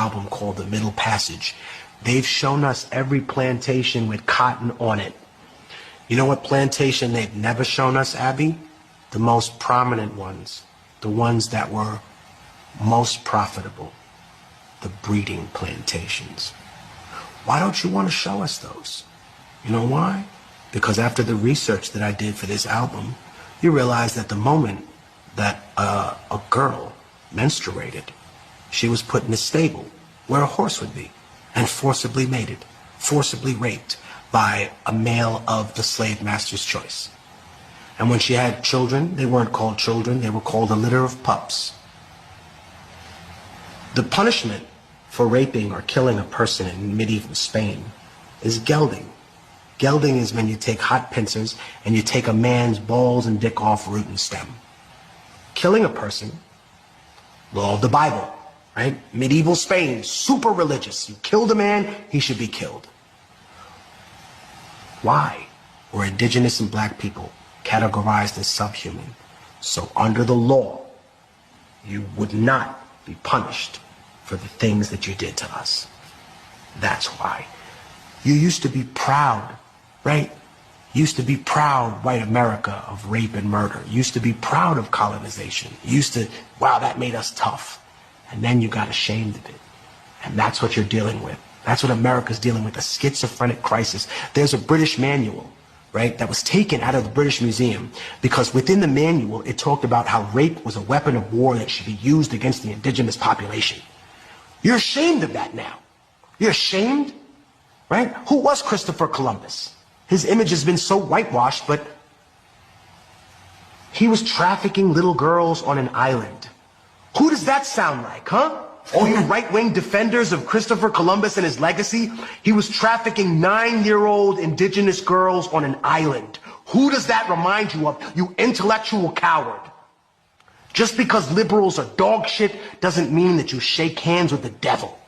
album called The Middle Passage. They've shown us every plantation with cotton on it. You know what plantation they've never shown us, Abby? The most prominent ones. The ones that were most profitable. The breeding plantations. Why don't you want to show us those? You know why? Because after the research that I did for this album, you realize that the moment that a girl menstruated, she was put in a stable where a horse would be and forcibly mated, forcibly raped by a male of the slave master's choice. And when she had children, they weren't called children, they were called a litter of pups. The punishment for raping or killing a person in medieval Spain is gelding. Gelding is when you take hot pincers and you take a man's balls and dick off root and stem. Killing a person, law of the Bible, right? Medieval Spain, super religious. You killed a man, he should be killed. Why were indigenous and black people categorized as subhuman? So under the law, you would not be punished for the things that you did to us. That's why. You used to be proud, right? Used to be proud, white America, of rape and murder. Used to be proud of colonization. Used to, wow, that made us tough. And then you got ashamed of it. And that's what you're dealing with. That's what America's dealing with, a schizophrenic crisis. There's a British manual, right, that was taken out of the British Museum because within the manual, it talked about how rape was a weapon of war that should be used against the indigenous population. You're ashamed of that now. You're ashamed, right? Who was Christopher Columbus? His image has been so whitewashed, but he was trafficking little girls on an island. Who does that sound like, huh? All you right-wing defenders of Christopher Columbus and his legacy, he was trafficking 9-year-old indigenous girls on an island. Who does that remind you of, you intellectual coward? Just because liberals are dog shit doesn't mean that you shake hands with the devil.